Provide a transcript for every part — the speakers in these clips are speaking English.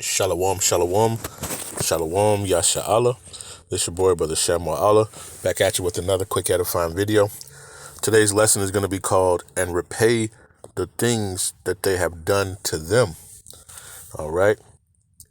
Shalom, shalom, shalom, yasha. This your boy, Brother Shammah Allah, back at you with another quick edifying video. Today's lesson is going to be called, and repay the things that they have done to them. All right?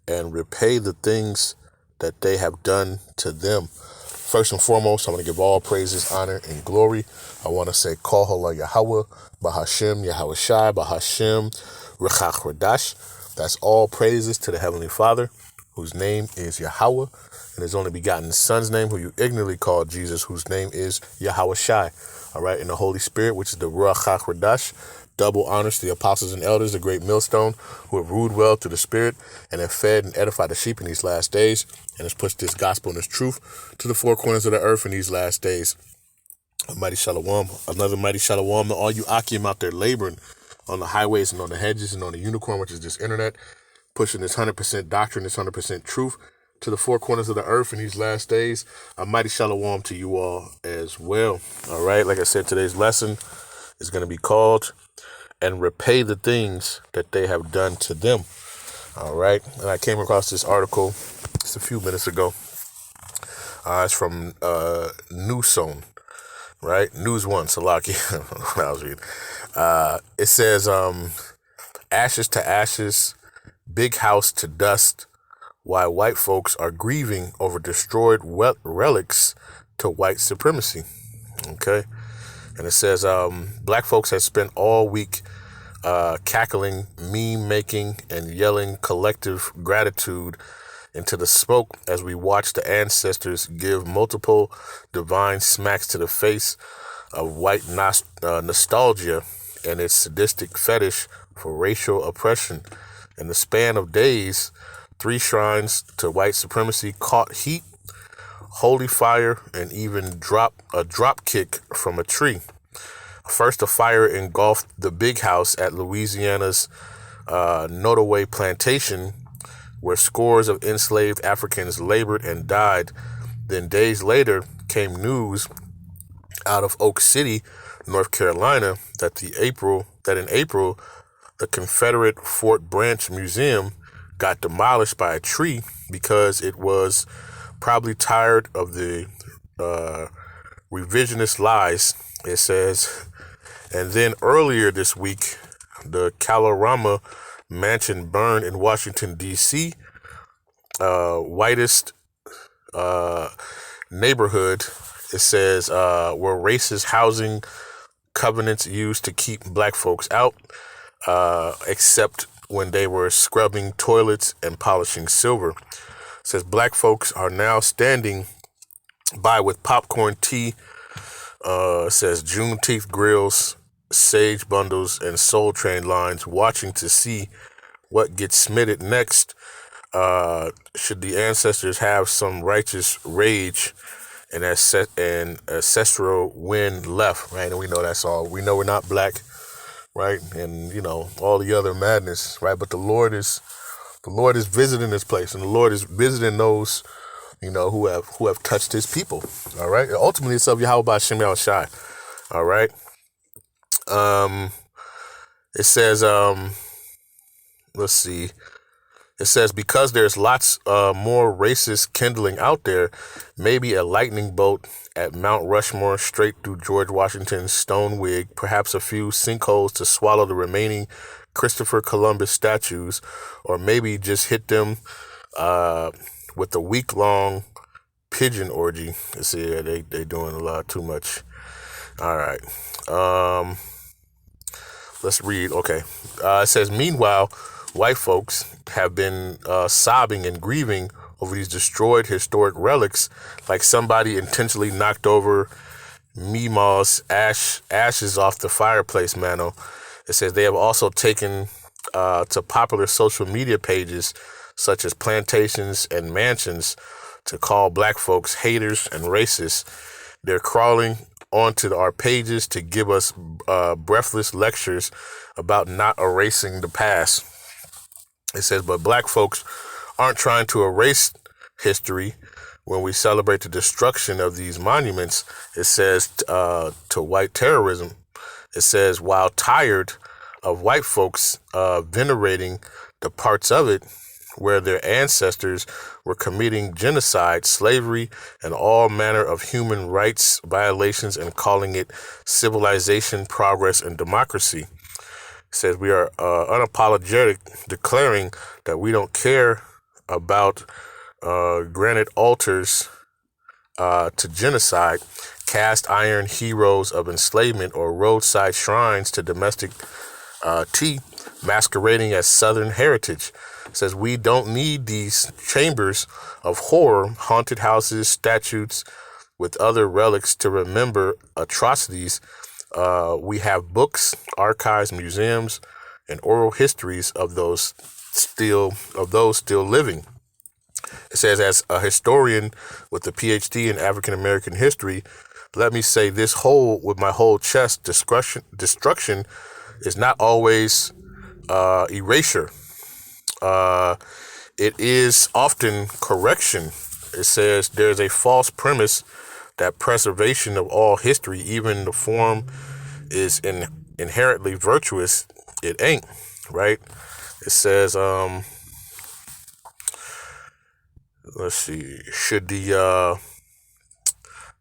And repay the things that they have done to them. First and foremost, I want to give all praises, honor, and glory. I want to say, Halal Yahawah, Bahasham, Yahawashi, Bahasham, Qadash. That's all praises to the Heavenly Father, whose name is Yahawah, and his only begotten Son's name, who you ignorantly call Jesus, whose name is Yahawashi. All right, and the Holy Spirit, which is the Rawchaa, double honors to the apostles and elders, the great millstone, who have ruled well through the Spirit and have fed and edified the sheep in these last days, and has pushed this gospel and this truth to the four corners of the earth in these last days. A mighty shalom, another mighty shalom to all you Akim out there laboring on the highways and on the hedges and on the unicorn, which is this internet, pushing this 100% doctrine, this 100% truth to the four corners of the earth in these last days. A mighty shalom to you all as well. All right, like I said, today's lesson is going to be called, and repay the things that they have done to them. All right, and I came across this article just a few minutes ago. It's from Sunne, right? News One, Salaki. When I was reading. It says, ashes to ashes, big house to dust, why white folks are grieving over destroyed relics to white supremacy. Okay. And it says, black folks have spent all week cackling, meme making, and yelling collective gratitude into the smoke as we watch the ancestors give multiple divine smacks to the face of white nostalgia and its sadistic fetish for racial oppression. In the span of days, 3 shrines to white supremacy caught heat, holy fire, and even a drop kick from a tree. First, a fire engulfed the big house at Louisiana's Nottoway plantation, where scores of enslaved Africans labored and died. Then days later came news out of Oak City, North Carolina, that in April, the Confederate Fort Branch Museum got demolished by a tree because it was probably tired of the revisionist lies, it says. And then earlier this week, the Kalorama mansion burned in Washington, D.C., whitest neighborhood, it says, were racist housing covenants used to keep black folks out, except when they were scrubbing toilets and polishing silver. It says black folks are now standing by with popcorn tea, says Juneteenth grills, sage bundles, and Soul Train lines, watching to see what gets smitted next. Should the ancestors have some righteous rage and ancestral wind left, right? And we know that's all. We know we're not black, right? And all the other madness, right? But the Lord is visiting this place, and the Lord is visiting those, who have touched His people. All right. Ultimately, it's of Yahawah Shem Yahawashi. All right. It says, let's see. It says, because there's lots more racist kindling out there, maybe a lightning bolt at Mount Rushmore straight through George Washington's stone wig, perhaps a few sinkholes to swallow the remaining Christopher Columbus statues, or maybe just hit them with a week-long pigeon orgy. You see, they doing a lot too much. All right. Let's read. Okay. It says, meanwhile, white folks have been sobbing and grieving over these destroyed historic relics, like somebody intentionally knocked over Meemaw's ashes off the fireplace mantle. It says they have also taken to popular social media pages, such as plantations and mansions, to call black folks haters and racist. They're crawling onto our pages to give us breathless lectures about not erasing the past. It says, but black folks aren't trying to erase history when we celebrate the destruction of these monuments. It says to white terrorism. It says, while tired of white folks venerating the parts of it where their ancestors were committing genocide, slavery, and all manner of human rights violations and calling it civilization, progress, and democracy. It says we are unapologetic, declaring that we don't care about granite altars to genocide, cast iron heroes of enslavement, or roadside shrines to domestic tea masquerading as Southern heritage. It says we don't need these chambers of horror, haunted houses, statues with other relics to remember atrocities. We have books, archives, museums, and oral histories of those still living. It says, as a historian with a PhD in African American history, let me say this whole with my whole chest: destruction is not always erasure. It is often correction. It says there's a false premise that preservation of all history, even the form, is inherently virtuous. It ain't, right? It says, let's see, should the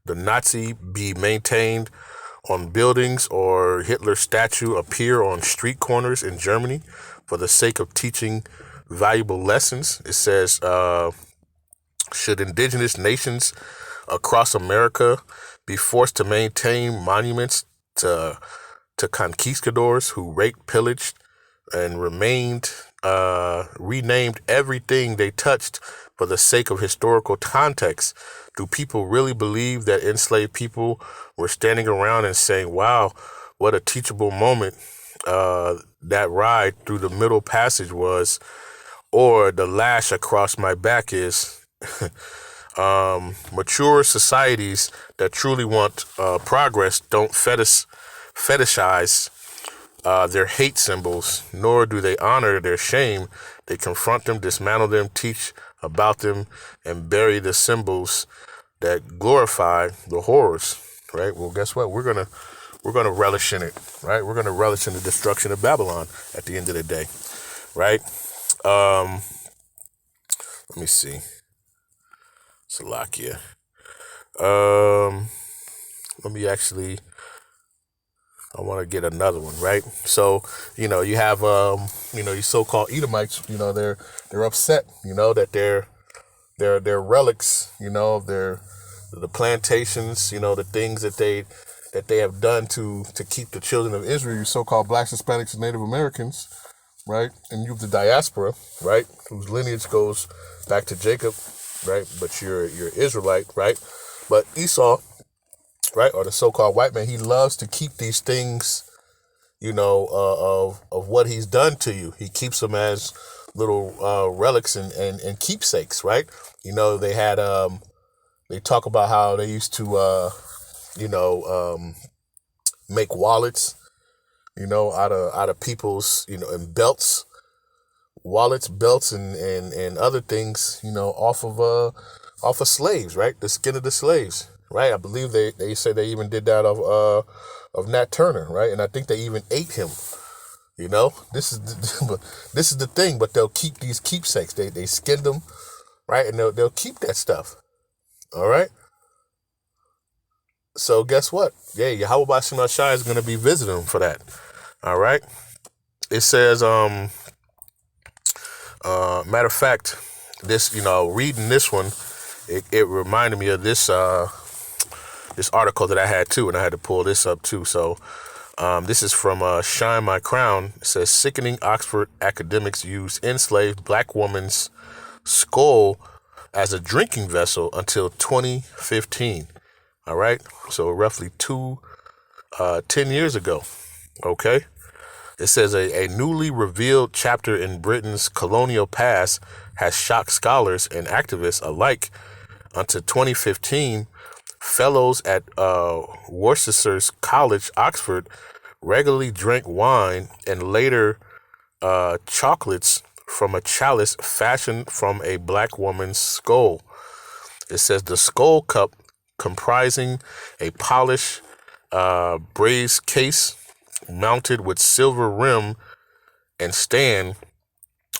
Nazi be maintained on buildings or Hitler statue appear on street corners in Germany for the sake of teaching valuable lessons? It says, should indigenous nations across America be forced to maintain monuments to conquistadors who raped, pillaged, and renamed everything they touched for the sake of historical context? Do people really believe that enslaved people were standing around and saying, wow, what a teachable moment that ride through the Middle Passage was, or the lash across my back is? Mature societies that truly want progress don't fetishize their hate symbols, nor do they honor their shame. They confront them, dismantle them, teach about them, and bury the symbols that glorify the horrors. Right? Well, guess what? We're gonna relish in it. Right? We're gonna relish in the destruction of Babylon at the end of the day. Right? Let me see. Salakia. Let me actually. I want to get another one, right? So, you have, your so-called Edomites, they're upset, that their relics, of the plantations, the things that they have done to keep the children of Israel, your so-called blacks, Hispanics, and Native Americans, right? And you have the diaspora, right? Whose lineage goes back to Jacob, right? But you're Israelite, right? But Esau, right, or the so-called white man, he loves to keep these things, of what he's done to you. He keeps them as little relics and keepsakes, right? They had they talk about how they used to make wallets, out of people's, and belts, wallets, belts, and other things, off of slaves, right? The skin of the slaves. Right, I believe they say they even did that of Nat Turner, right? And I think they even ate him. This is the thing. But they'll keep these keepsakes. They skinned them, right? And they'll keep that stuff. All right. So guess what? Yeah, Yahawashi is going to be visiting them for that. All right. It says, matter of fact, this, reading this one, it reminded me of this article that I had too, and I had to pull this up too. So this is from Shine My Crown. It says, sickening Oxford academics use enslaved black woman's skull as a drinking vessel until 2015. All right. So roughly 10 years ago. Okay. It says a newly revealed chapter in Britain's colonial past has shocked scholars and activists alike. Until 2015, fellows at Worcester College, Oxford, regularly drank wine and later chocolates from a chalice fashioned from a black woman's skull. It says the skull cup, comprising a polished braised case, mounted with silver rim and stand,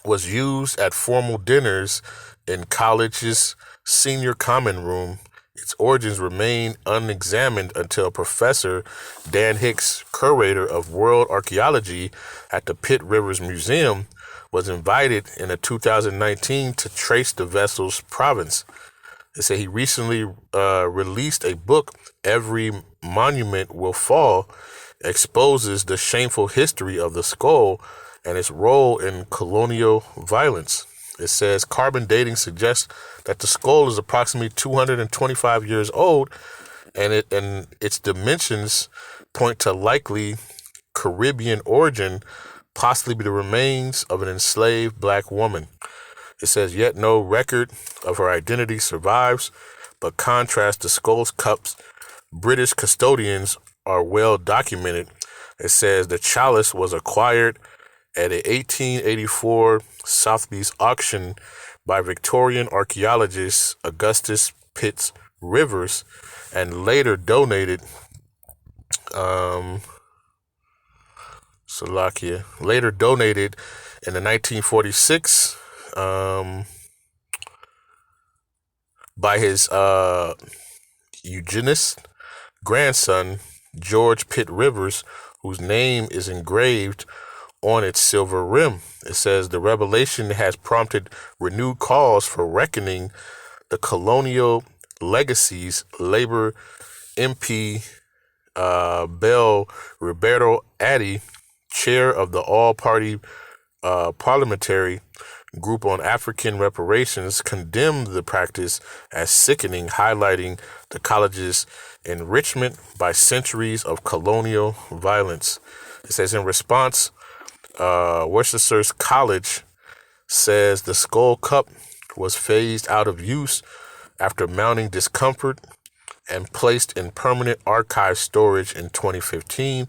was used at formal dinners in college's senior common room. Its origins remain unexamined until Professor Dan Hicks, curator of world archaeology at the Pitt Rivers Museum, was invited in a 2019 to trace the vessel's provenance. They say he recently released a book, Every Monument Will Fall, exposes the shameful history of the skull and its role in colonial violence. It says carbon dating suggests that the skull is approximately 225 years old, and its dimensions point to likely Caribbean origin, possibly the remains of an enslaved black woman. It says yet no record of her identity survives, but contrast the skull's cups. British custodians are well documented. It says the chalice was acquired at a 1884 Sotheby's auction by Victorian archaeologist Augustus Pitts Rivers and later donated in the 1946 by his eugenist grandson George Pitt Rivers, whose name is engraved on its silver rim. It says the revelation has prompted renewed calls for reckoning the colonial legacies. Labor MP Bell Roberto Addy, chair of the all-party parliamentary group on African reparations, condemned the practice as sickening, highlighting the college's enrichment by centuries of colonial violence. It says in response, Worcestershire College says the skull cup was phased out of use after mounting discomfort and placed in permanent archive storage in 2015,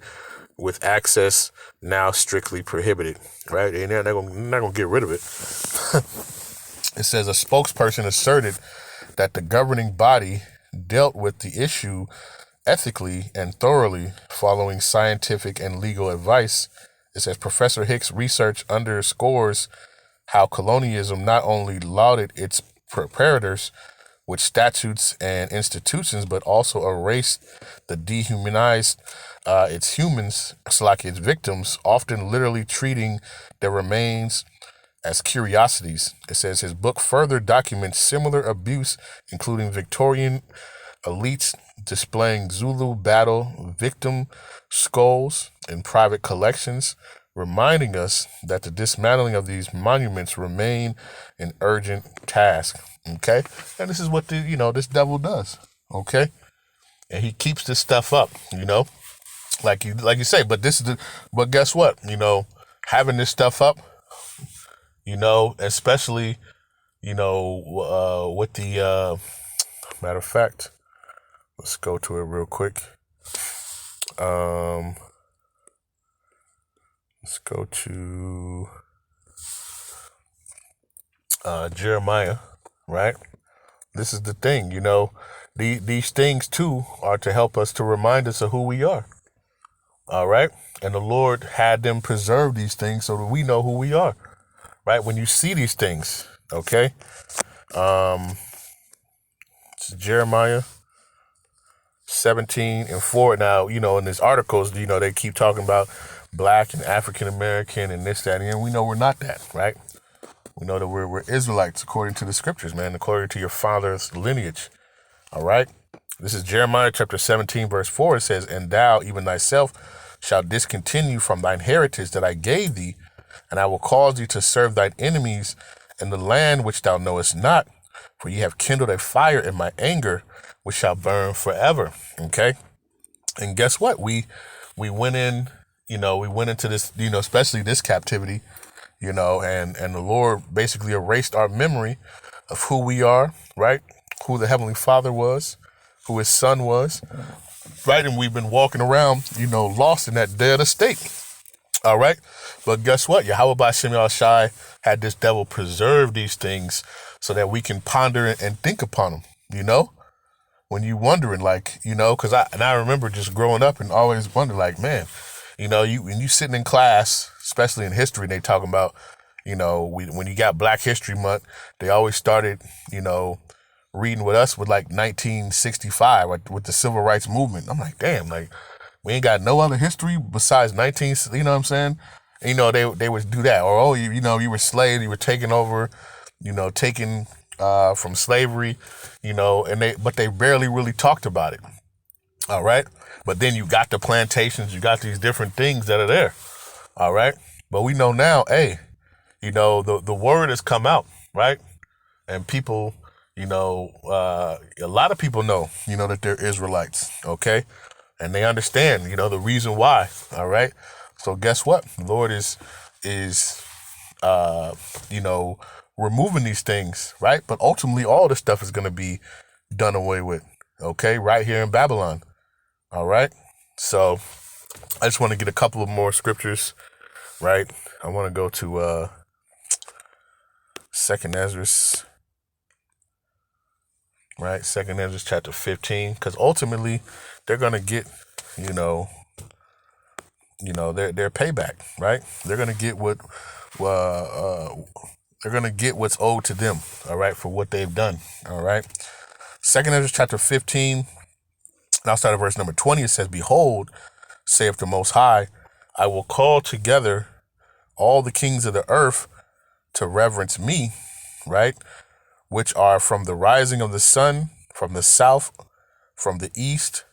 with access now strictly prohibited. Right? They're not gonna get rid of it. It says a spokesperson asserted that the governing body dealt with the issue ethically and thoroughly following scientific and legal advice. It says Professor Hicks' research underscores how colonialism not only lauded its preparators with statutes and institutions, but also erased the dehumanized its humans, like its victims, often literally treating their remains as curiosities. It says his book further documents similar abuse, including Victorian elites displaying Zulu battle victim skulls in private collections, reminding us that the dismantling of these monuments remain an urgent task. Okay, and this is what this devil does. Okay, and he keeps this stuff up. Like you say. But guess what? Having this stuff up. Especially with the matter of fact. Let's go to it real quick. Let's go to Jeremiah, right? This is the thing, these things too are to help us, to remind us of who we are. All right. And the Lord had them preserve these things so that we know who we are, right? When you see these things, okay? It's Jeremiah 17:4. Now, in these articles, they keep talking about Black and African American and this, that, and we know we're not that, right? We know that we're Israelites according to the scriptures, man, according to your father's lineage. All right. This is Jeremiah chapter 17, verse 4. It says, "And thou, even thyself, shalt discontinue from thine heritage that I gave thee, and I will cause thee to serve thine enemies in the land which thou knowest not, for ye have kindled a fire in my anger, which shall burn forever." Okay. And guess what? We went in, we went into this, especially this captivity, and the Lord basically erased our memory of who we are, right? Who the Heavenly Father was, who his son was, right? And we've been walking around, lost in that dead estate. All right. But guess what? Yahawah Bahasham had this devil preserve these things so that we can ponder and think upon them, when you wondering, because I remember just growing up and always wondering, like, man, when you sitting in class, especially in history, and they talking about, when you got Black History Month, they always started, reading with us with like 1965, with the Civil Rights Movement. I'm like, damn, like we ain't got no other history besides 19, you know what I'm saying? And, they would do that. Or, oh, you were slaves, you were taken over, taken from slavery, but they barely really talked about it. All right. But then you got the plantations, you got these different things that are there. All right. But we know now, hey, the word has come out, right? And people, a lot of people know, that they're Israelites. Okay. And they understand, the reason why. All right. So guess what? The Lord is removing these things, right? But ultimately, all this stuff is going to be done away with. Okay. Right here in Babylon. All right. So I just want to get a couple of more scriptures, right? I want to go to 2nd Esdras, right? 2nd Esdras chapter 15, because ultimately they're going to get, their payback, right? They're going to get what's owed to them, all right, for what they've done, all right? 2nd Esdras chapter 15, and I'll start at verse number 20. It says, "Behold, saith the Most High, I will call together all the kings of the earth to reverence me," right? "Which are from the rising of the sun, from the south, from the east,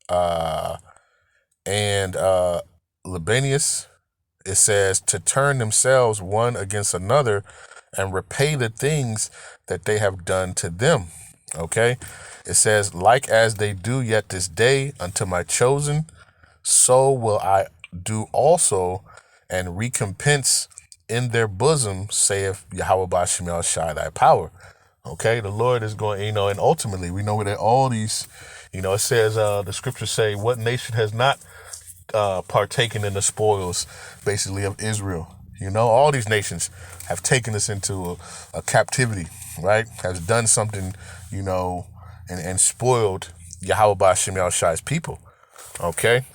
and Libanus." It says, "To turn themselves one against another and repay the things that they have done to them." Okay. It says, "Like as they do yet this day unto my chosen, so will I do also, and recompense in their bosom, saith Yahawah thy power." Okay, the Lord is going, and ultimately we know that all these, it says, the scriptures say, what nation has not partaken in the spoils, basically, of Israel? All these nations have taken us into a captivity, right? Has done something, and spoiled Yahawah people. Okay.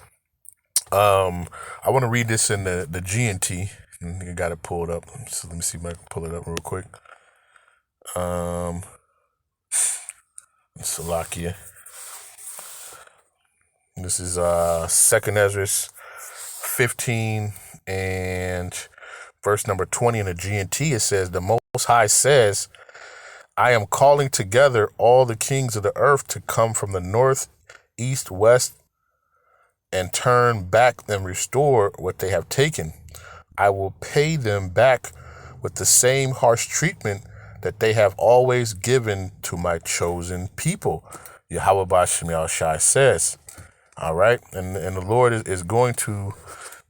I want to read this in the GNT. You got it pulled up. So let me see if I can pull it up real quick. Salakia. This is 2nd Esdras 15 and verse number 20 in the GNT. It says, "The Most High says, I am calling together all the kings of the earth to come from the north, east, west, and turn back and restore what they have taken. I will pay them back with the same harsh treatment that they have always given to my chosen people," Yahawah says. All right. And the Lord is going to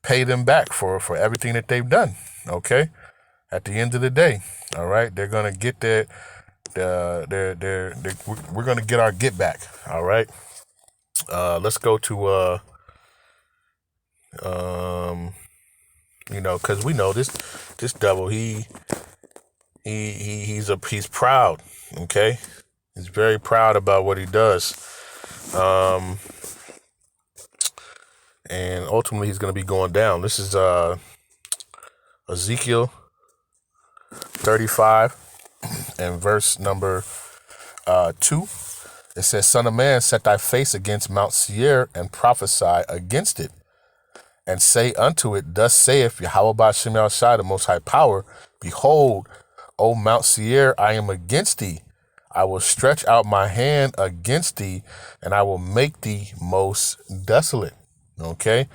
pay them back for everything that they've done. Okay. At the end of the day. All right. They're going to get we're going to get our get back. All right. Let's go to, because we know this devil, he's proud. Okay. He's very proud about what he does. And ultimately he's going to be going down. This is Ezekiel 35 and verse number 2. It says, "Son of man, set thy face against Mount Seir and prophesy against it, and say unto it, Thus saith Yahawah the Most High Power, Behold, O Mount Seir, I am against thee. I will stretch out my hand against thee, and I will make thee most desolate." Okay.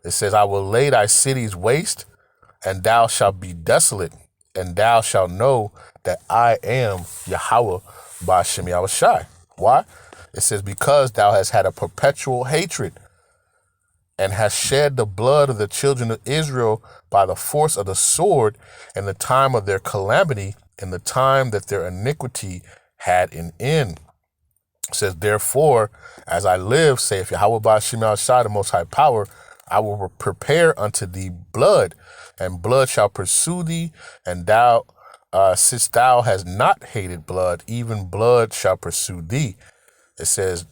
It says, "I will lay thy cities waste, and thou shalt be desolate, and thou shalt know that I am Yahawah Bahasham Yahawashi." Why? It says, "Because thou hast had a perpetual hatred, and hast shed the blood of the children of Israel by the force of the sword in the time of their calamity, in the time that their iniquity had an end." It says, "Therefore, as I live, saith Yahawah Bahasham the Most High Power, I will prepare unto thee blood, and blood shall pursue thee, and thou, since thou hast not hated blood, even blood shall pursue thee." It says,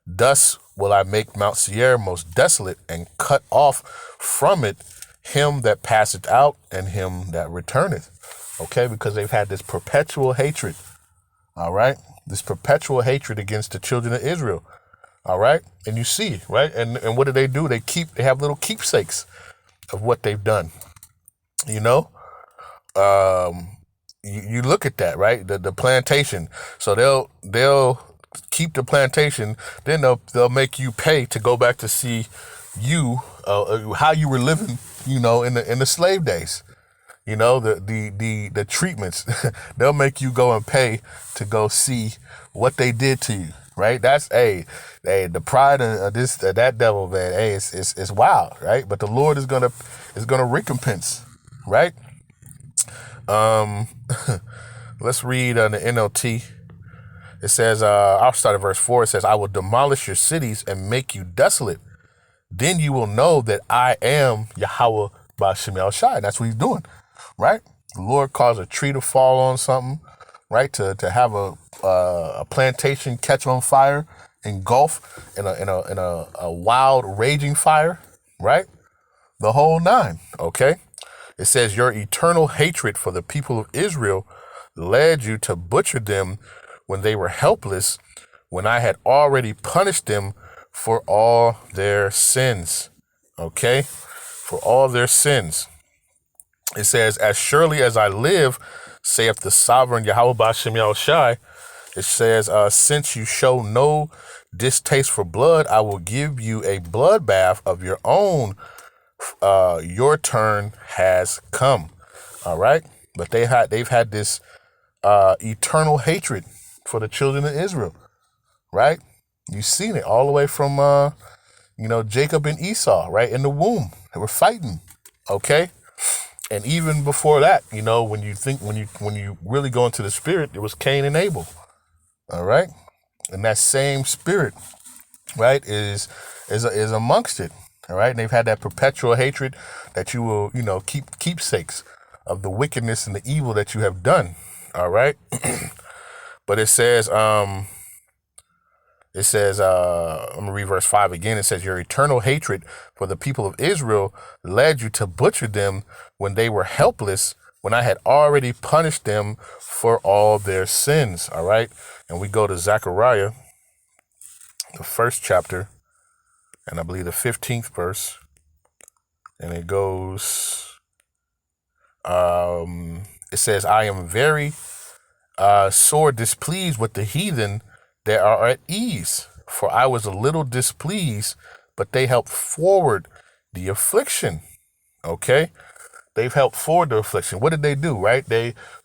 "Thus will I make Mount Seir most desolate, and cut off from it him that passeth out and him that returneth. Okay, because they've had this perpetual hatred. All right, this perpetual hatred against the children of Israel. All right, and you see, right, and what do? They have little keepsakes of what they've done. You know, you look at that, right? The plantation. So they'll keep the plantation, then they'll make you pay to go back to see you how you were living, you know, in the slave days. You know, the treatments. They'll make you go and pay to go see what they did to you, right? That's the pride of that devil, man. Hey, it's wild, right? But the Lord is gonna recompense, right? Let's read on the NLT. It says, I'll start at verse 4. It says, I will demolish your cities and make you desolate. Then you will know that I am Yahawah Bahasham. That's what he's doing, right? The Lord caused a tree to fall on something, right? To have a plantation catch on fire, engulf in a wild raging fire, right? The whole nine, okay? It says, your eternal hatred for the people of Israel led you to butcher them when they were helpless, when I had already punished them for all their sins. Okay? For all their sins. It says, as surely as I live, saith the sovereign Yahawah Bahasham Yahawashi, it says, since you show no distaste for blood, I will give you a bloodbath of your own. Your turn has come. All right? But they've had this eternal hatred for the children of Israel, right? You've seen it all the way from, Jacob and Esau, right? In the womb, they were fighting, okay? And even before that, you know, when you really go into the spirit, it was Cain and Abel, all right? And that same spirit, right, is amongst it, all right? And they've had that perpetual hatred that you will, keepsakes of the wickedness and the evil that you have done, all right? But it says, I'm going to read verse 5 again. It says, your eternal hatred for the people of Israel led you to butcher them when they were helpless, when I had already punished them for all their sins. All right. And we go to Zechariah, the 1st chapter, and I believe the 15th verse. And it goes, it says, I am very sore displeased with the heathen that are at ease, for I was a little displeased, but they helped forward the affliction. Okay, they've helped forward the affliction. What did they do? Right?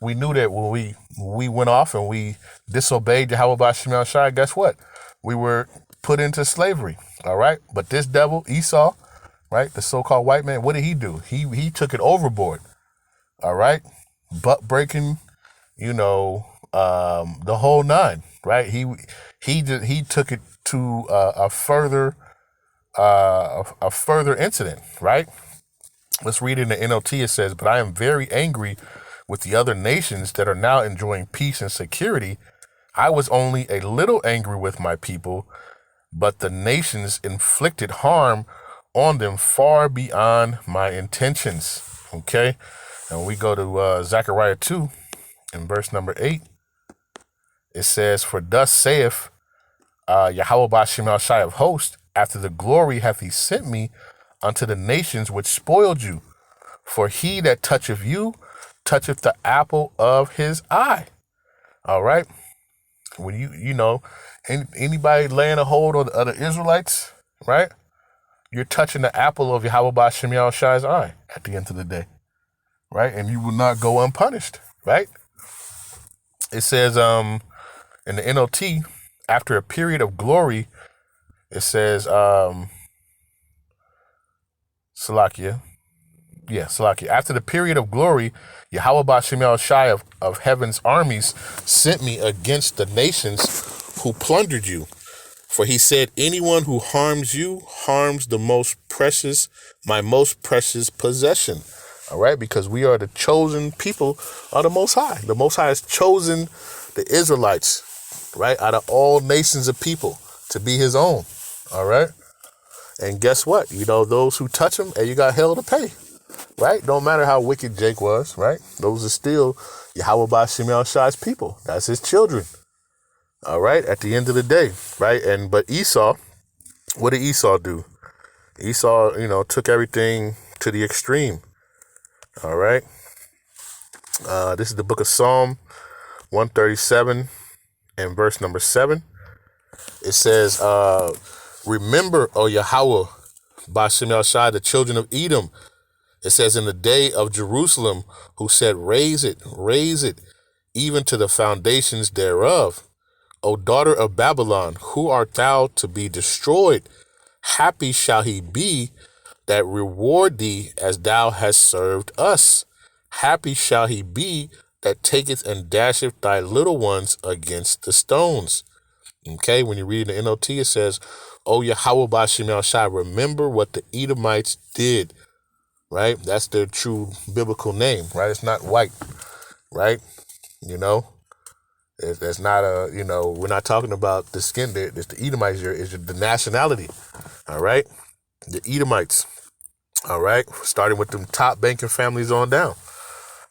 We knew that when we went off and we disobeyed Yahawah Bahasham Yahawashi, guess what? We were put into slavery. All right, but this devil Esau, right, the so-called white man, what did he do? He took it overboard. All right, butt breaking. The whole nine, right? He took it to a further incident, right? Let's read in the NLT. It says, but I am very angry with the other nations that are now enjoying peace and security. I was only a little angry with my people, but the nations inflicted harm on them far beyond my intentions. Okay. And we go to Zechariah 2 in verse number 8. It says, for thus saith Yahawah Bahasham Yahawashi of hosts, after the glory hath he sent me unto the nations which spoiled you. For he that toucheth you, toucheth the apple of his eye. All right. When anybody laying a hold on the other Israelites, right? You're touching the apple of Yahawah Bahasham Yahawashi's eye at the end of the day, right? And you will not go unpunished, right? It says, in the NLT, after a period of glory, it says, Salakia. After the period of glory, Yahawah Bahasham Yahawashi of heaven's armies sent me against the nations who plundered you. For he said, anyone who harms you harms my most precious possession. All right, because we are the chosen people of the Most High. The Most High has chosen the Israelites, right, out of all nations of people to be his own. All right. And guess what? You know, those who touch him, and you got hell to pay. Right? Don't matter how wicked Jake was, right? Those are still Yahawah Bahasham Shai's people. That's his children. All right. At the end of the day, right? But Esau, what did Esau do? Esau, took everything to the extreme. All right. This is the book of Psalm 137 and verse number 7. It says, remember, O Yahawah, Bahasham Shai, the children of Edom. It says, in the day of Jerusalem, who said, raise it, even to the foundations thereof. O daughter of Babylon, who art thou to be destroyed? Happy shall he be that reward thee as thou hast served us. Happy shall he be that taketh and dasheth thy little ones against the stones. Okay, when you read the NLT, it says, O Yahawah Bahasham Shai, remember what the Edomites did. Right? That's their true biblical name, right? It's not white, right? It's not we're not talking about the skin there. It's the Edomites, is the nationality, all right? The Edomites, all right? Starting with them top banking families on down,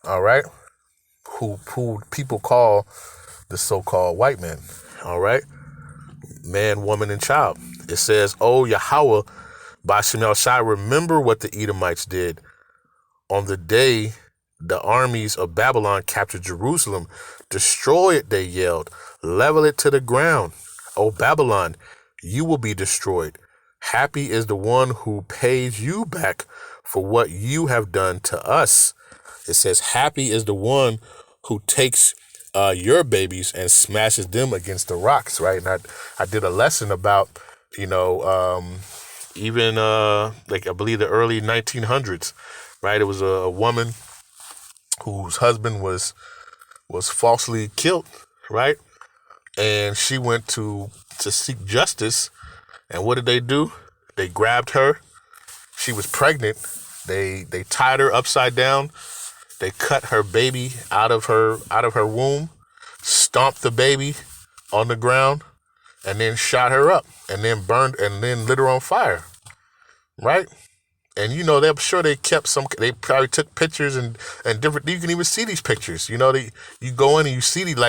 all right? Who people call the so-called white men, all right? Man, woman, and child. It says, O Yahawah, Bahasham Shai, remember what the Edomites did on the day the armies of Babylon captured Jerusalem. Destroy it, they yelled. Level it to the ground. O Babylon, you will be destroyed. Happy is the one who pays you back for what you have done to us. It says, happy is the one who takes your babies and smashes them against the rocks, right? And I did a lesson about, even like I believe the early 1900s, right? It was a woman whose husband was falsely killed, right? And she went to seek justice. And what did they do? They grabbed her. She was pregnant. They tied her upside down. They cut her baby out of her womb, stomped the baby on the ground, and then shot her up, and then burned, and then lit her on fire, right? And I'm sure they kept they probably took pictures and different. You can even see these pictures. You go in and you see these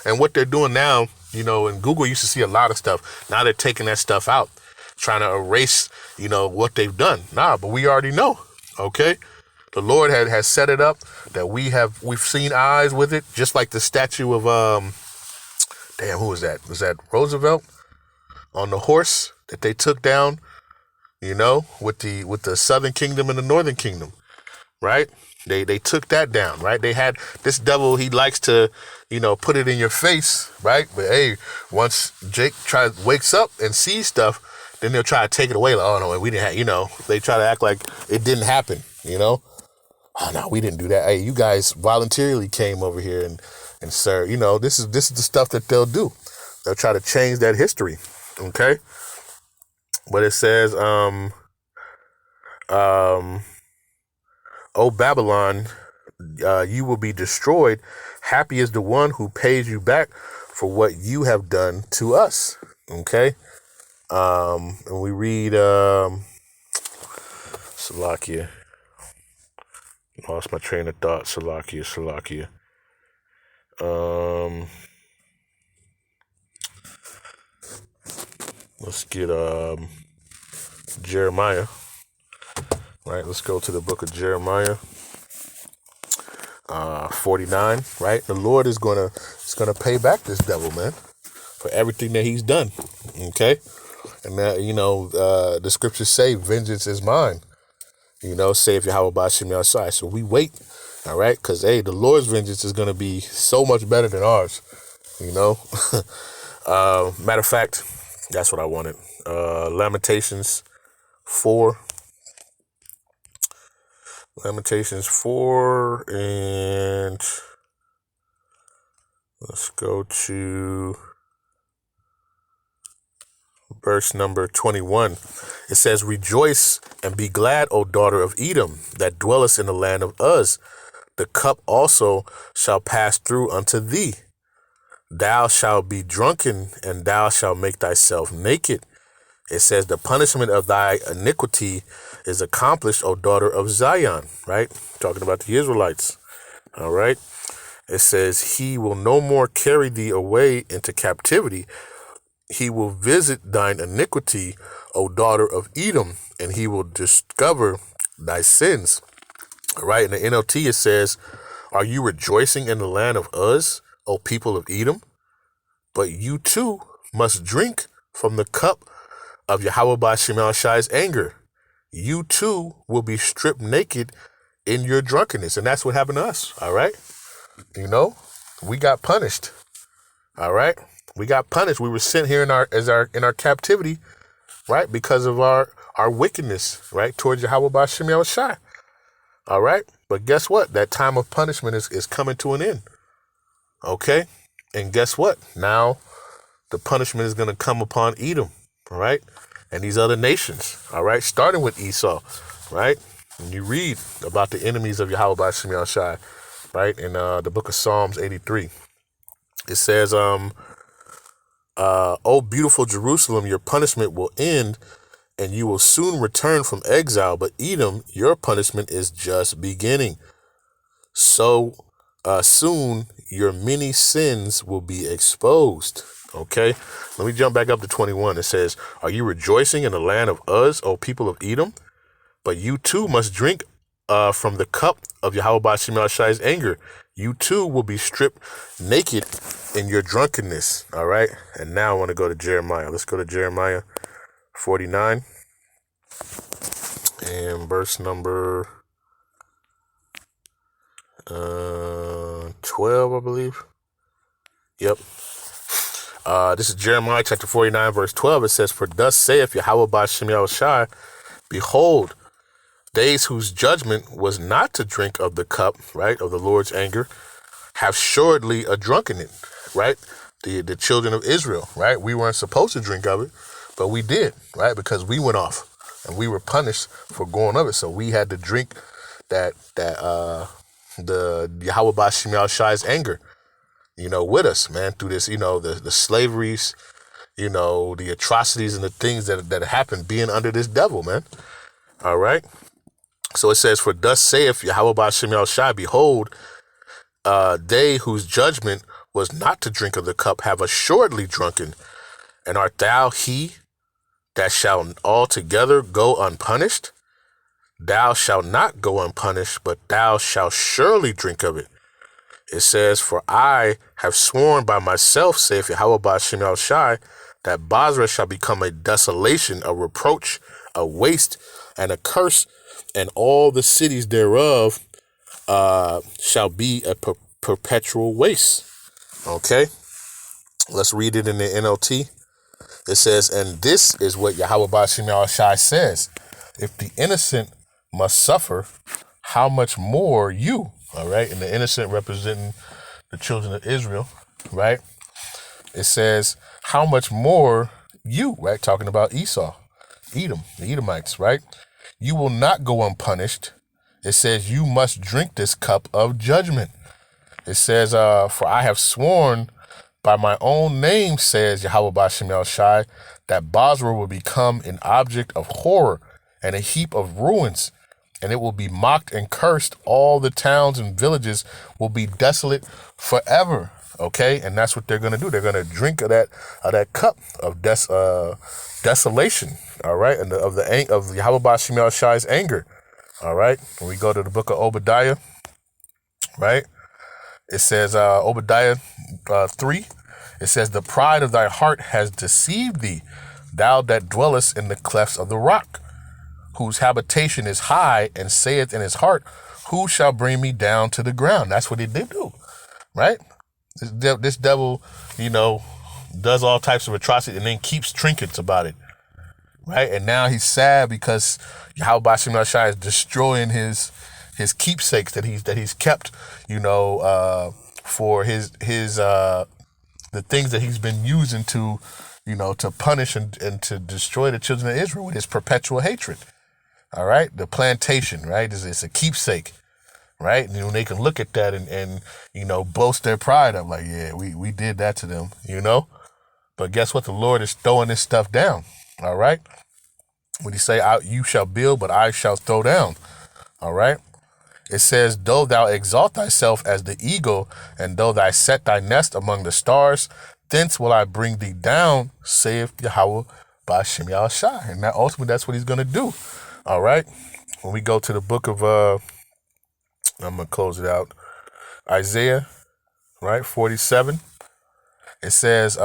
and what they're doing now. In Google, you used to see a lot of stuff. Now they're taking that stuff out, trying to erase, what they've done. Nah, but we already know. Okay, the Lord has set it up that we've seen eyes with it, just like the statue of who was that? Was that Roosevelt on the horse that they took down? With the Southern Kingdom and the Northern Kingdom, right? They took that down, right? They had this devil, he likes to, put it in your face, right? But hey, once Jake wakes up and sees stuff, then they'll try to take it away. Like, oh no, we didn't have, they try to act like it didn't happen, Oh no, we didn't do that. Hey, you guys voluntarily came over here and sir, this is the stuff that they'll do. They'll try to change that history, okay? But it says, O Babylon, you will be destroyed. Happy is the one who pays you back for what you have done to us. Okay? And we read, Salakia. Lost my train of thought. Salakia. Let's get, Jeremiah. Right, let's go to the book of Jeremiah, 49. Right, the Lord is gonna pay back this devil, man, for everything that he's done. Okay, and that the scriptures say, "Vengeance is mine." Saith Yahawah Bahasham Shai. So we wait, all right, because hey, the Lord's vengeance is gonna be so much better than ours. Matter of fact, that's what I wanted. Lamentations 4. Lamentations 4, and let's go to verse number 21. It says, Rejoice and be glad, O daughter of Edom, that dwellest in the land of Uz. The cup also shall pass through unto thee. Thou shalt be drunken, and thou shalt make thyself naked. It says, the punishment of thy iniquity is accomplished, O daughter of Zion, right? Talking about the Israelites. All right. It says, he will no more carry thee away into captivity. He will visit thine iniquity, O daughter of Edom, and he will discover thy sins. All right. In the NLT, it says, are you rejoicing in the land of Uz, O people of Edom? But you too must drink from the cup of Yahawah's anger. You too will be stripped naked in your drunkenness. And that's what happened to us. All right. You know, we got punished. All right. We got punished. We were sent here in our captivity, right? Because of our wickedness, right? Towards Yahawah. All right. But guess what? That time of punishment is coming to an end. Okay. And guess what? Now the punishment is going to come upon Edom. All right. And these other nations. All right. Starting with Esau. Right. And you read about the enemies of Yahawah, right? In the book of Psalms 83. It says, O beautiful Jerusalem, your punishment will end, and you will soon return from exile. But Edom, your punishment is just beginning. So soon your many sins will be exposed. Okay, let me jump back up to 21. It says, are you rejoicing in the land of Uz, O people of Edom? But you too must drink from the cup of Yahawah's anger. You too will be stripped naked in your drunkenness. All right. And now I want to go to Jeremiah. Let's go to Jeremiah 49 and verse number 12, I believe. Yep. This is Jeremiah chapter 49, verse 12. It says, for thus saith Yahawah, behold, days whose judgment was not to drink of the cup, right, of the Lord's anger, have assuredly a drunken it, right? The children of Israel, right? We weren't supposed to drink of it, but we did, right? Because we went off and we were punished for going of it. So we had to drink the Yahawah's anger, you know, with us, man, through this, you know, the slaveries, you know, the atrocities and the things that happened being under this devil, man. All right. So it says, for thus saith Yahawah, behold, they whose judgment was not to drink of the cup have assuredly drunken. And art thou he that shall altogether go unpunished? Thou shalt not go unpunished, but thou shalt surely drink of it. It says, for I have sworn by myself, saith Yahawah, that Basra shall become a desolation, a reproach, a waste, and a curse, and all the cities thereof shall be a perpetual waste. Okay, let's read it in the NLT. It says, and this is what Yahawah says, if the innocent must suffer, how much more you? All right, and the innocent representing the children of Israel, right? It says, how much more you, right? Talking about Esau, Edom, the Edomites, right? You will not go unpunished. It says, you must drink this cup of judgment. It says, for I have sworn by my own name, says Yahawah, that Basra will become an object of horror and a heap of ruins, and it will be mocked and cursed. All the towns and villages will be desolate forever. Okay, and that's what they're going to do. They're going to drink of that cup of desolation. All right, and of Yahawah's anger. All right, when we go to the book of Obadiah, right, it says Obadiah 3. It says, the pride of thy heart has deceived thee, thou that dwellest in the clefts of the rock, whose habitation is high, and saith in his heart, who shall bring me down to the ground? That's what he did do, right? This devil, you know, does all types of atrocity and then keeps trinkets about it, right? And now he's sad because Yahawah is destroying his keepsakes that he's kept, you know, for his the things that he's been using to, you know, to punish and to destroy the children of Israel with his perpetual hatred. All right, the plantation, right? It's a keepsake, right? And when they can look at that and you know, boast their pride up, like, yeah, we did that to them, you know. But guess what? The Lord is throwing this stuff down, All right. When he say, you shall build, but I shall throw down. All right. It says, though thou exalt thyself as the eagle, and though thou set thy nest among the stars, thence will I bring thee down, saith Yahawah, Bahasham Yahawashi. And that ultimately, that's what he's going to do. All right. When we go to the book of, I'm going to close it out. Isaiah, right? 47. It says,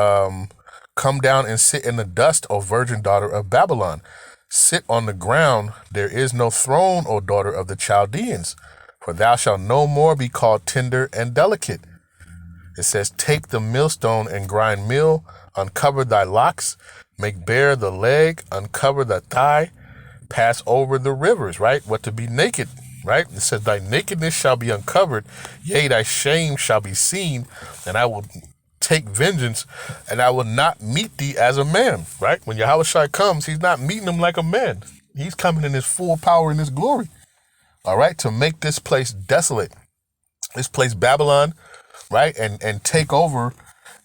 come down and sit in the dust, O virgin daughter of Babylon. Sit on the ground. There is no throne, O daughter of the Chaldeans, for thou shalt no more be called tender and delicate. It says, take the millstone and grind meal, uncover thy locks, make bare the leg, uncover the thigh, pass over the rivers, right? What to be naked, right? It says, thy nakedness shall be uncovered, yea, thy shame shall be seen, and I will take vengeance, and I will not meet thee as a man, right? When Yahawashi comes, he's not meeting him like a man. He's coming in his full power and his glory, all right, to make this place desolate, this place Babylon, right, and take over,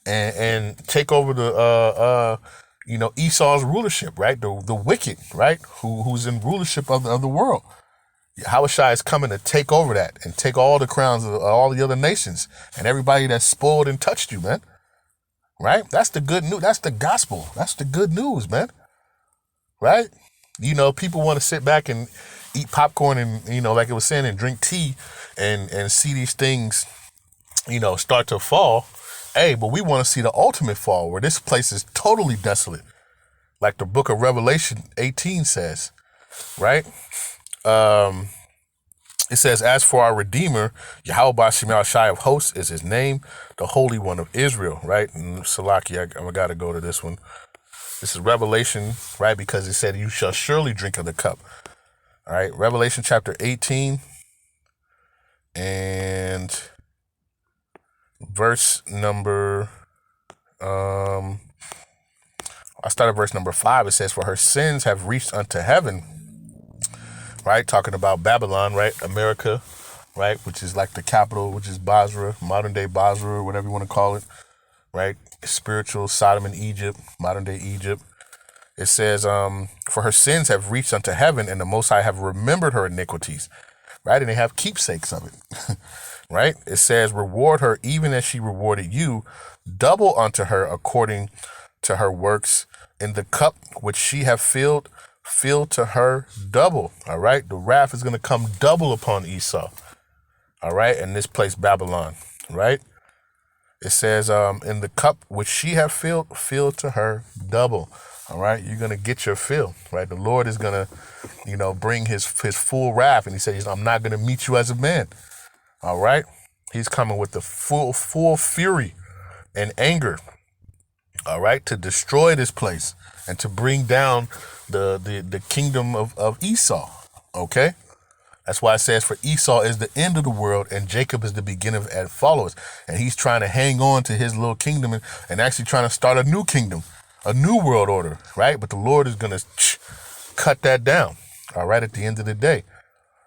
and take over the Esau's rulership, right, the wicked, right, who's in rulership of the world. Yahawashi is coming to take over that and take all the crowns of all the other nations and everybody that's spoiled and touched you, man. Right? That's the good news. That's the gospel. That's the good news, man. Right? You know, people want to sit back and eat popcorn and, like it was saying, and drink tea and see these things, start to fall. Hey, but we want to see the ultimate fall where this place is totally desolate. Like the book of Revelation 18 says, right? It says, as for our Redeemer, Yahawah of hosts is his name, the Holy One of Israel, right? And Salaki, I got to go to this one. This is Revelation, right? Because it said, you shall surely drink of the cup. All right, Revelation chapter 18 and verse number, I started verse number 5. It says, for her sins have reached unto heaven. Right, talking about Babylon, right, America, right, which is like the capital, which is Basra, modern day Basra, or whatever you want to call it, right, spiritual Sodom and Egypt, modern day Egypt. It says, for her sins have reached unto heaven, and the Most High have remembered her iniquities, right, and they have keepsakes of it, right. It says, reward her even as she rewarded you, double unto her according to her works, in the cup which she have filled to her double. All right. The wrath is going to come double upon Esau. All right. And this place, Babylon. Right. It says, in the cup which she have filled to her double. All right. You're going to get your fill. Right. The Lord is going to, bring his full wrath. And he says, I'm not going to meet you as a man. All right. He's coming with the full fury and anger. All right. To destroy this place and to bring down the kingdom of Esau, okay? That's why it says, for Esau is the end of the world and Jacob is the beginning of and followers. And he's trying to hang on to his little kingdom and actually trying to start a new kingdom, a new world order, right? But the Lord is going to cut that down, all right, at the end of the day,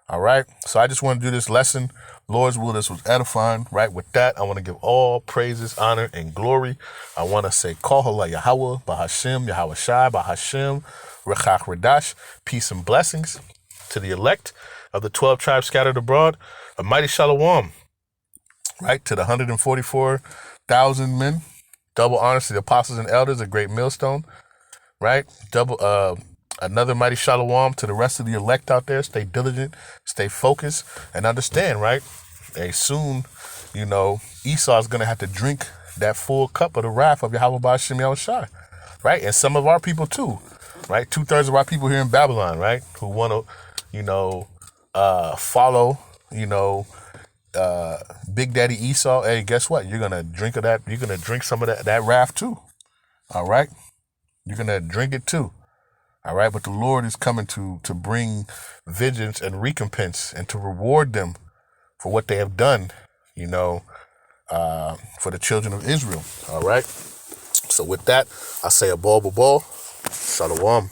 all right? So I just want to do this lesson. Lord's will, this was edifying, right? With that, I want to give all praises, honor, and glory. I want to say, Halal Yahawah, Bahasham, Yahawashi, Bahasham, Rawchaa, peace and blessings to the elect of the 12 tribes scattered abroad. A mighty shalom, right? To the 144,000 men. Double honors to the apostles and elders, a great millstone, right? Another mighty shalom to the rest of the elect out there. Stay diligent, stay focused, and understand, right? Soon, Esau is going to have to drink that full cup of the wrath of Yahawah Bahasham Yahawashi, right? And some of our people too, right? 2/3 of our people here in Babylon, right? Who want to, follow, Big Daddy Esau. Hey, guess what? You're going to drink of that. You're going to drink some of that wrath too. All right. You're going to drink it too. All right. But the Lord is coming to bring vengeance and recompense and to reward them for what they have done, for the children of Israel. All right. So with that, I say a ball. Shalom.